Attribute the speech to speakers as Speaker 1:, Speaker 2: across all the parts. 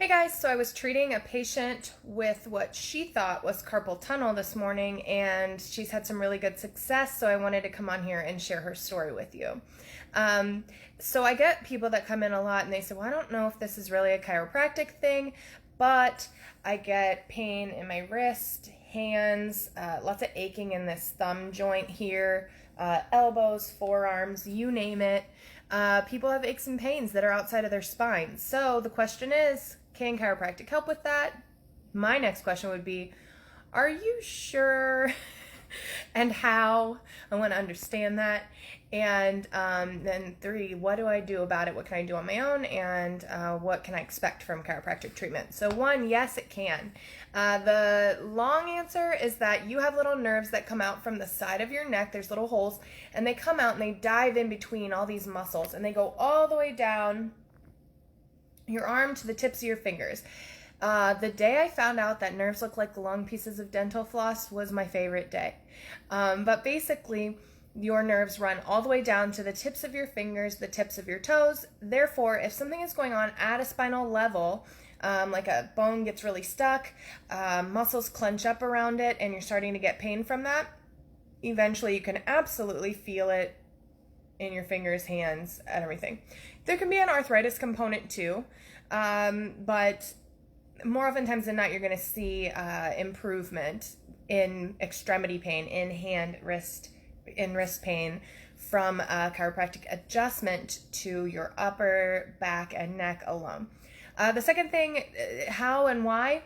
Speaker 1: Hey guys, so I was treating a patient with what she thought was carpal tunnel this morning, and she's had some really good success, so I wanted to come on here and share her story with you. So I get people that come in a lot and they say, well, I don't know if this is really a chiropractic thing, but I get pain in my wrist, hands, lots of aching in this thumb joint here, elbows, forearms, you name it. People have aches and pains that are outside of their spine. So the question is, can chiropractic help with that? My next question would be, are you sure? And how? I want to understand that. And then 3, what do I do about it? What can I do on my own? And what can I expect from chiropractic treatment? So 1, yes, it can. The long answer is that you have little nerves that come out from the side of your neck. There's little holes, and they come out and they dive in between all these muscles, and they go all the way down your arm to the tips of your fingers. The day I found out that nerves look like long pieces of dental floss was my favorite day. But basically, your nerves run all the way down to the tips of your fingers, the tips of your toes. Therefore, if something is going on at a spinal level, like a bone gets really stuck, muscles clench up around it, and you're starting to get pain from that, eventually you can absolutely feel it in your fingers, hands, and everything. There can be an arthritis component too, but more oftentimes than not, you're going to see improvement in extremity pain, in hand, wrist, in wrist pain from chiropractic adjustment to your upper back and neck alone. The second thing, how and why.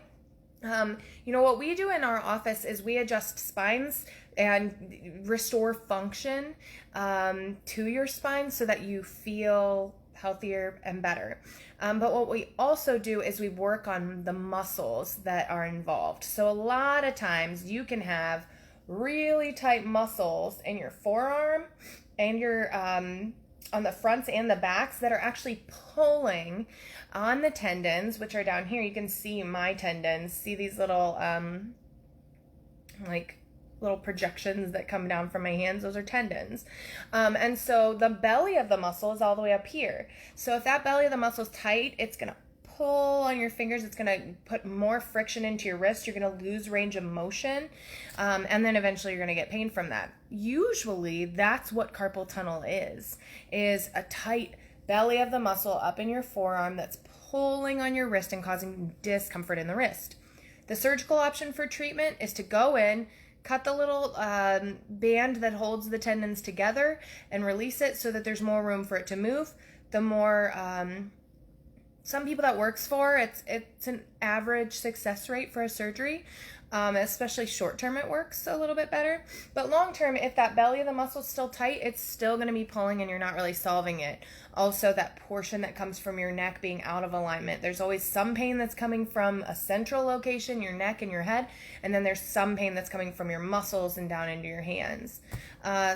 Speaker 1: What we do in our office is we adjust spines and restore function to your spine so that you feel healthier and better. But what we also do is we work on the muscles that are involved. So a lot of times you can have really tight muscles in your forearm and your on the fronts and the backs that are actually pulling on the tendons, which are down here. You can see my tendons. See these little little projections that come down from my hands? Those are tendons. And so the belly of the muscle is all the way up here. So if that belly of the muscle is tight, it's going to pull on your fingers. It's going to put more friction into your wrist. You're going to lose range of motion. And then eventually you're going to get pain from that. Usually that's what carpal tunnel is a tight belly of the muscle up in your forearm that's pulling on your wrist and causing discomfort in the wrist. The surgical option for treatment is to go in, cut the little band that holds the tendons together and release it so that there's more room for it to move. The more, some people that works for, it's an average success rate for a surgery. Especially short term it works a little bit better. But long term, if that belly of the muscle is still tight, it's still going to be pulling and you're not really solving it. Also, that portion that comes from your neck being out of alignment. There's always some pain that's coming from a central location, your neck and your head, and then there's some pain that's coming from your muscles and down into your hands.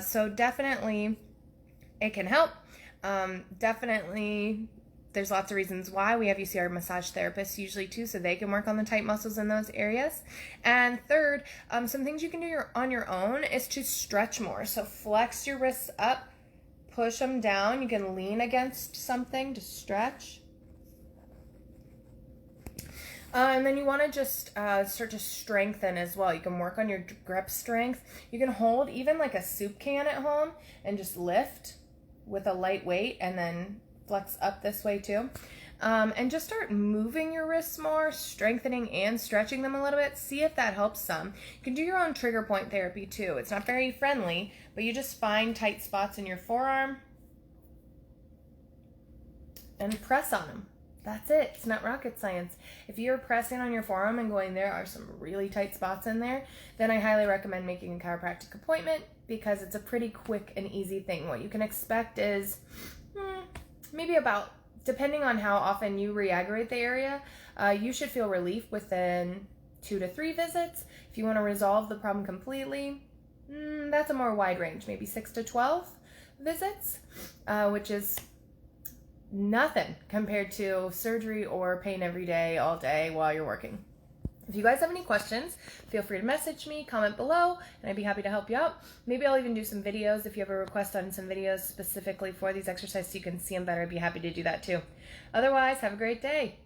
Speaker 1: So definitely it can help. Definitely there's lots of reasons why. We have you see our massage therapists usually too, so they can work on the tight muscles in those areas. And third, some things you can do on your own is to stretch more. So flex your wrists up, push them down. You can lean against something to stretch. And then you want to just start to strengthen as well. You can work on your grip strength. You can hold even like a soup can at home and just lift with a light weight and then flex up this way too. And just start moving your wrists more, strengthening and stretching them a little bit. See if that helps some. You can do your own trigger point therapy too. It's not very friendly, but you just find tight spots in your forearm and press on them. That's it. It's not rocket science. If you're pressing on your forearm and going, there are some really tight spots in there, then I highly recommend making a chiropractic appointment because it's a pretty quick and easy thing. What you can expect is maybe about, depending on how often you re-aggravate the area, you should feel relief within 2 to 3 visits. If you want to resolve the problem completely, that's a more wide range, maybe 6 to 12 visits, which is nothing compared to surgery or pain every day, all day while you're working. If you guys have any questions, feel free to message me, comment below, and I'd be happy to help you out. Maybe I'll even do some videos. If you have a request on some videos specifically for these exercises so you can see them better, I'd be happy to do that too. Otherwise, have a great day.